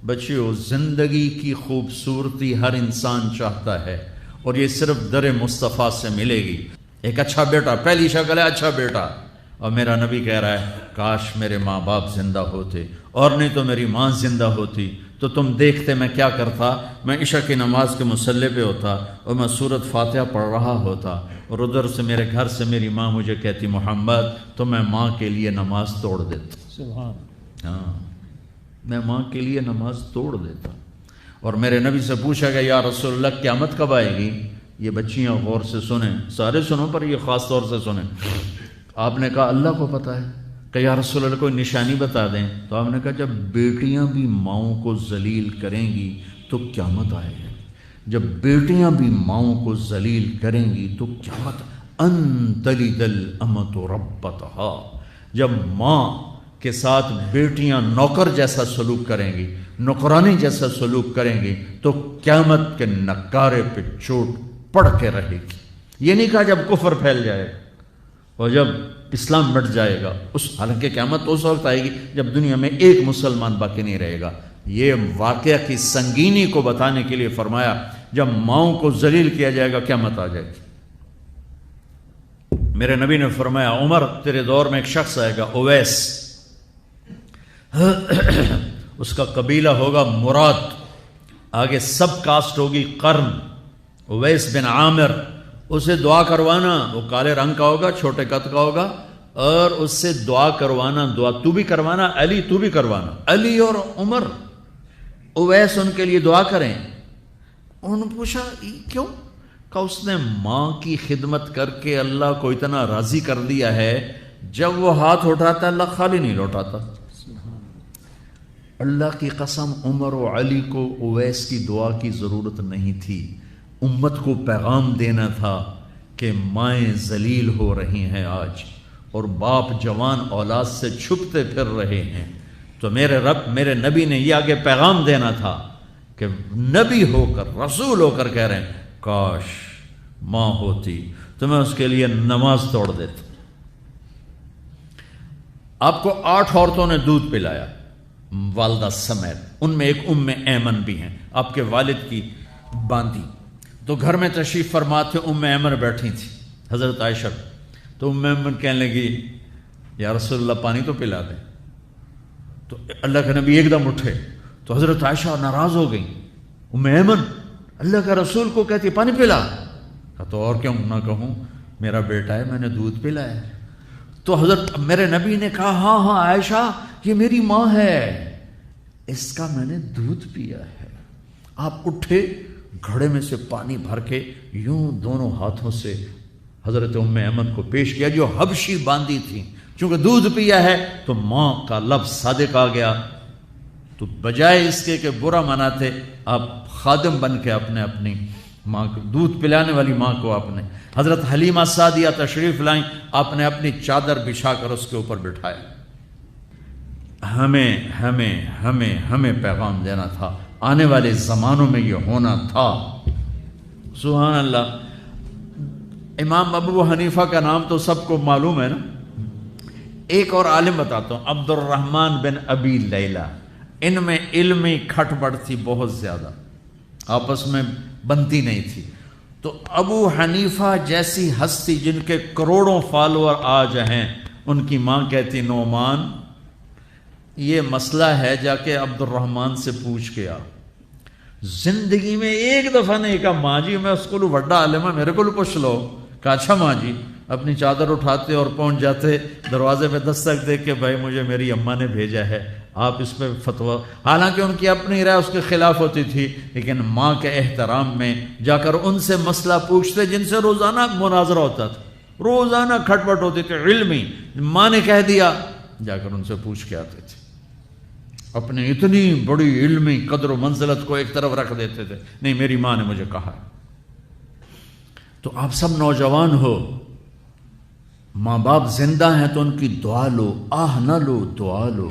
بچیوں زندگی کی خوبصورتی ہر انسان چاہتا ہے، اور یہ صرف در مصطفیٰ سے ملے گی۔ ایک اچھا بیٹا، پہلی شکل ہے اچھا بیٹا، اور میرا نبی کہہ رہا ہے کاش میرے ماں باپ زندہ ہوتے، اور نہیں تو میری ماں زندہ ہوتی تو تم دیکھتے میں کیا کرتا۔ میں عشاء کی نماز کے مصلی پہ ہوتا اور میں سورۃ فاتحہ پڑھ رہا ہوتا، اور ادھر سے میرے گھر سے میری ماں مجھے کہتی محمد، تو میں ماں کے لیے نماز توڑ دیتا۔ سبحان۔ ہاں، میں ماں کے لیے نماز توڑ دیتا۔ اور میرے نبی سے پوچھا گیا یا رسول اللہ قیامت کب آئے گی؟ یہ بچیاں غور سے سنیں، سارے سنو پر یہ خاص طور سے سنیں۔ آپ نے کہا اللہ کو پتہ ہے، کہ یا رسول اللہ کوئی نشانی بتا دیں۔ تو آپ نے کہا جب بیٹیاں بھی ماؤں کو ذلیل کریں گی تو قیامت آئے گی۔ جب بیٹیاں بھی ماؤں کو ذلیل کریں گی تو قیامت، ان تلد الامۃ ربتہا، جب ماں کے ساتھ بیٹیاں نوکر جیسا سلوک کریں گی، نوکرانی جیسا سلوک کریں گی تو قیامت کے نکارے پہ چوٹ پڑ کے رہے گی۔ یہ نہیں کہا جب کفر پھیل جائے اور جب اسلام مٹ جائے گا، حالانکہ قیامت اس وقت آئے گی جب دنیا میں ایک مسلمان باقی نہیں رہے گا۔ یہ واقعہ کی سنگینی کو بتانے کے لیے فرمایا جب ماؤں کو ذلیل کیا جائے گا قیامت آ جائے گی۔ میرے نبی نے فرمایا عمر تیرے دور میں ایک شخص آئے گا اویس، اس کا قبیلہ ہوگا مراد، آگے سب کاسٹ ہوگی قرن، اویس بن عامر، اسے دعا کروانا، وہ کالے رنگ کا ہوگا، چھوٹے قد کا ہوگا، اور اس سے دعا کروانا، دعا تو بھی کروانا، علی تو بھی کروانا، علی اور عمر، اویس ان کے لیے دعا کریں۔ انہوں نے پوچھا کیوں؟ کہ اس نے ماں کی خدمت کر کے اللہ کو اتنا راضی کر دیا ہے، جب وہ ہاتھ اٹھاتا اللہ خالی نہیں لوٹاتا۔ اللہ کی قسم عمر و علی کو اویس کی دعا کی ضرورت نہیں تھی، امت کو پیغام دینا تھا کہ مائیں ذلیل ہو رہی ہیں آج، اور باپ جوان اولاد سے چھپتے پھر رہے ہیں، تو میرے رب میرے نبی نے یہ آگے پیغام دینا تھا کہ نبی ہو کر رسول ہو کر کہہ رہے ہیں کاش ماں ہوتی تو میں اس کے لیے نماز توڑ دیتا۔ آپ کو 8 عورتوں نے دودھ پلایا والدہ سمیت، ان میں ایک ایمن بھی ہیں، آپ کے والد کی باندی۔ تو گھر میں تشریف فرما تھے، ایمن بیٹھی تھی حضرت عائشہ، تو ایمن کہنے لگی یا رسول اللہ پانی تو پلا دیں۔ تو اللہ کے نبی ایک دم اٹھے، تو حضرت عائشہ ناراض ہو گئی، ایمن اللہ کا رسول کو کہتی پانی پلا، تو اور کیوں نہ کہوں، میرا بیٹا ہے، میں نے دودھ پلایا ہے۔ تو حضرت میرے نبی نے کہا ہاں عائشہ یہ میری ماں ہے، اس کا میں نے دودھ پیا ہے۔ آپ اٹھے، گھڑے میں سے پانی بھر کے یوں دونوں ہاتھوں سے حضرت ایمن کو پیش کیا جو حبشی باندی تھی، چونکہ دودھ پیا ہے تو ماں کا لفظ صادق آ گیا، تو بجائے اس کے کہ برا مناتے، آپ خادم بن کے اپنی ماں کو دودھ پلانے والی ماں کو آپ نے، حضرت حلیمہ سعدیہ تشریف لائیں، آپ نے اپنی چادر بچھا کر اس کے اوپر بٹھایا۔ ہمیں پیغام دینا تھا، آنے والے زمانوں میں یہ ہونا تھا۔ سبحان اللہ۔ امام ابو حنیفہ کا نام تو سب کو معلوم ہے نا، ایک اور عالم بتاتا ہوں، عبد الرحمن بن ابی لیلہ، ان میں علمی کھٹ بڑھ تھی بہت زیادہ، آپس میں بنتی نہیں تھی۔ تو ابو حنیفہ جیسی ہستی جن کے کروڑوں فالوور آج ہیں، ان کی ماں کہتی نعمان یہ مسئلہ ہے، جا کے عبد الرحمن سے پوچھ کے آ۔ زندگی میں ایک دفعہ نہیں کہا ماں جی میں اس کو بڑا عالم ہے میرے کو پوچھ لو، کہا اچھا ماں جی، اپنی چادر اٹھاتے اور پہنچ جاتے دروازے پہ دستک دے کے بھائی مجھے میری اماں نے بھیجا ہے، آپ اس پہ فتویٰ، حالانکہ ان کی اپنی رائے اس کے خلاف ہوتی تھی، لیکن ماں کے احترام میں جا کر ان سے مسئلہ پوچھتے جن سے روزانہ مناظرہ ہوتا تھا، روزانہ کھٹ پٹ ہوتی تھی علمی، ماں نے کہہ دیا جا کر ان سے پوچھ کے آتے تھے، اپنی اتنی بڑی علمی قدر و منزلت کو ایک طرف رکھ دیتے تھے، نہیں میری ماں نے مجھے کہا۔ تو آپ سب نوجوان ہو، ماں باپ زندہ ہیں تو ان کی دعا لو، آہ نہ لو، دعا لو۔